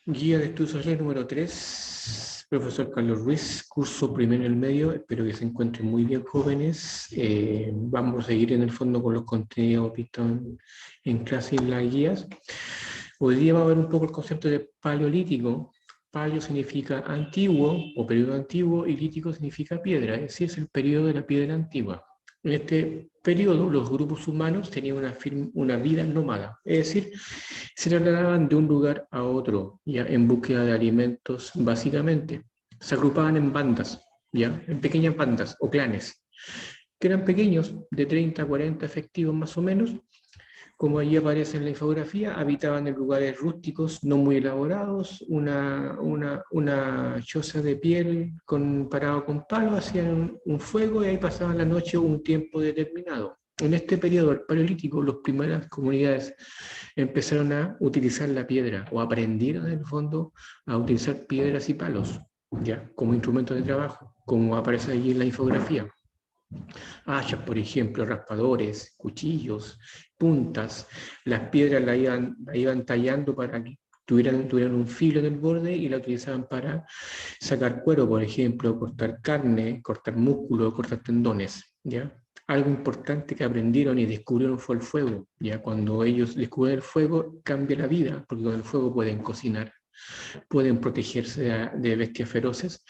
Guía de estudios sociales número 3, profesor Carlos Ruiz, curso primero en el medio. Espero que se encuentren muy bien, jóvenes. Vamos a seguir en el fondo con los contenidos vistos en clase y en las guías. Hoy día va a ver un poco el concepto de paleolítico. Paleo significa antiguo o periodo antiguo y lítico significa piedra, es decir, es el periodo de la piedra antigua. En este periodo, los grupos humanos tenían una vida nómada, es decir, se trasladaban de un lugar a otro, ya en búsqueda de alimentos, básicamente. Se agrupaban en bandas, ya, en pequeñas bandas o clanes, que eran pequeños, de 30 a 40 efectivos más o menos. Como allí aparece en la infografía, habitaban en lugares rústicos, no muy elaborados, una choza de piel parado con palo, hacían un fuego y ahí pasaban la noche un tiempo determinado. En este periodo del Paleolítico, las primeras comunidades empezaron a utilizar la piedra o aprendieron en el fondo a utilizar piedras y palos, ya, como instrumento de trabajo, como aparece allí en la infografía. Hachas, por ejemplo, raspadores, cuchillos, puntas. Las piedras la iban tallando para que tuvieran un filo en el borde y la utilizaban para sacar cuero, por ejemplo, cortar carne, cortar músculo, cortar tendones. ¿Ya? Algo importante que aprendieron y descubrieron fue el fuego. ¿Ya? Cuando ellos descubren el fuego, cambia la vida, porque con el fuego pueden cocinar, pueden protegerse de bestias feroces,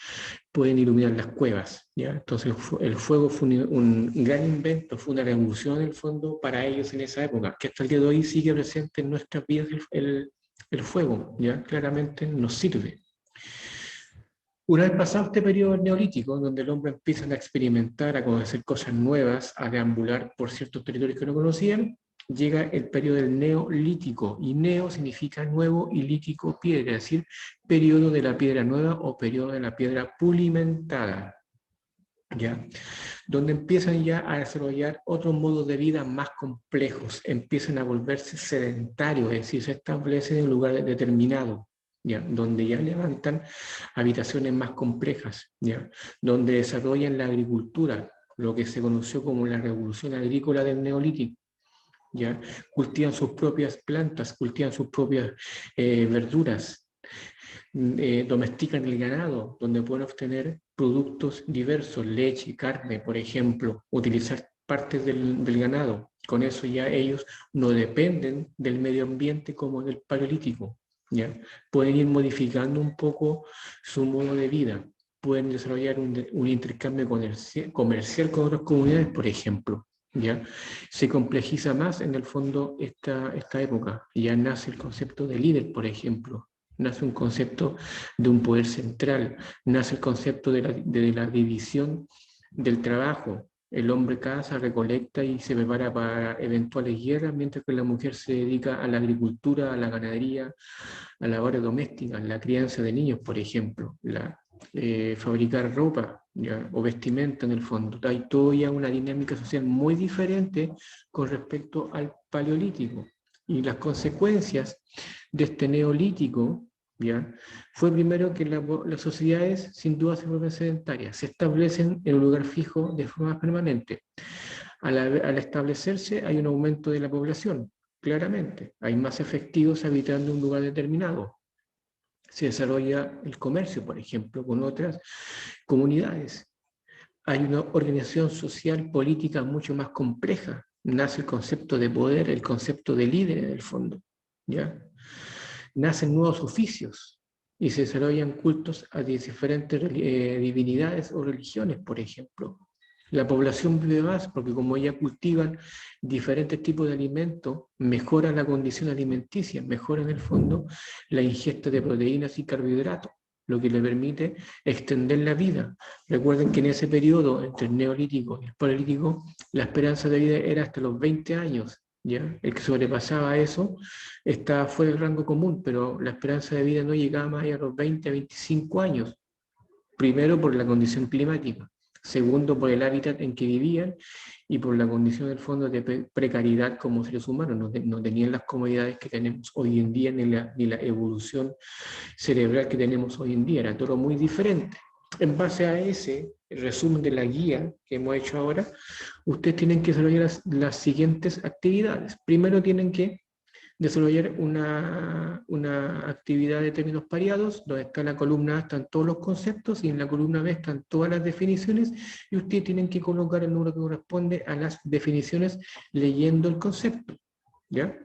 pueden iluminar las cuevas. ¿Ya? Entonces el fuego fue un gran invento, fue una revolución en el fondo para ellos en esa época, que hasta el día de hoy sigue presente en nuestras vidas el fuego, ¿ya? Claramente nos sirve. Una vez pasado este periodo neolítico, donde el hombre empieza a experimentar, a conocer cosas nuevas, a deambular por ciertos territorios que no conocían, llega el periodo del neolítico, y neo significa nuevo y lítico piedra, es decir, periodo de la piedra nueva o periodo de la piedra pulimentada, ¿ya? Donde empiezan ya a desarrollar otros modos de vida más complejos, empiezan a volverse sedentarios, es decir, se establecen en un lugar determinado, ¿ya? Donde ya levantan habitaciones más complejas, ¿ya? Donde desarrollan la agricultura, lo que se conoció como la revolución agrícola del Neolítico. ¿Ya? Cultivan sus propias plantas, cultivan sus propias verduras, domestican el ganado, donde pueden obtener productos diversos, leche, carne, por ejemplo, utilizar partes del ganado. Con eso ya ellos no dependen del medio ambiente como en el Paleolítico. ¿Ya? Pueden ir modificando un poco su modo de vida, pueden desarrollar un intercambio comercial con otras comunidades, por ejemplo. ¿Ya? Se complejiza más en el fondo esta época. Ya nace el concepto de líder, por ejemplo, nace un concepto de un poder central, nace el concepto de la división del trabajo. El hombre caza, recolecta y se prepara para eventuales guerras, mientras que la mujer se dedica a la agricultura, a la ganadería, a la labores domésticas, la crianza de niños, por ejemplo, fabricar ropa, ¿ya? O vestimenta en el fondo. Hay todo ya una dinámica social muy diferente con respecto al paleolítico. Y las consecuencias de este neolítico, ¿ya? Fue primero que las sociedades sin duda se vuelven sedentarias, se establecen en un lugar fijo de forma permanente. Al establecerse hay un aumento de la población, claramente. Hay más efectivos habitando un lugar determinado. Se desarrolla el comercio, por ejemplo, con otras comunidades. Hay una organización social, política mucho más compleja. Nace el concepto de poder, el concepto de líder en el fondo. ¿Ya? Nacen nuevos oficios y se desarrollan cultos a diferentes divinidades o religiones, por ejemplo. La población vive más porque como ya cultivan diferentes tipos de alimentos, mejora la condición alimenticia, mejora en el fondo la ingesta de proteínas y carbohidratos, lo que le permite extender la vida. Recuerden que en ese periodo, entre el neolítico y el paleolítico, la esperanza de vida era hasta los 20 años. ¿Ya? El que sobrepasaba eso estaba fuera del rango común, pero la esperanza de vida no llegaba más allá a los 20 a 25 años. Primero por la condición climática, segundo por el hábitat en que vivían y por la condición del fondo de precariedad como seres humanos. No tenían las comodidades que tenemos hoy en día ni la evolución cerebral que tenemos hoy en día. Era todo muy diferente. En base a ese resumen de la guía que hemos hecho ahora, ustedes tienen que desarrollar las siguientes actividades. Primero tienen que desarrollar una actividad de términos pareados, donde está en la columna A están todos los conceptos y en la columna B están todas las definiciones, y ustedes tienen que colocar el número que corresponde a las definiciones leyendo el concepto, ¿ya?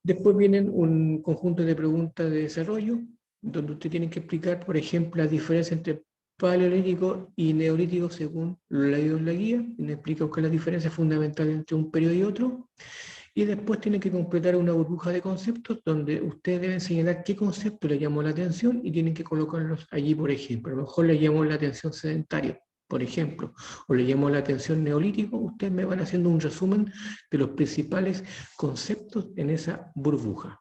Después vienen un conjunto de preguntas de desarrollo, donde ustedes tienen que explicar, por ejemplo, la diferencia entre paleolítico y neolítico según lo leído en la guía, y les explica cuál es la diferencia fundamental entre un periodo y otro, y después tienen que completar una burbuja de conceptos donde ustedes deben señalar qué concepto les llamó la atención y tienen que colocarlos allí, por ejemplo. A lo mejor les llamó la atención sedentario, por ejemplo, o les llamó la atención neolítico, ustedes me van haciendo un resumen de los principales conceptos en esa burbuja.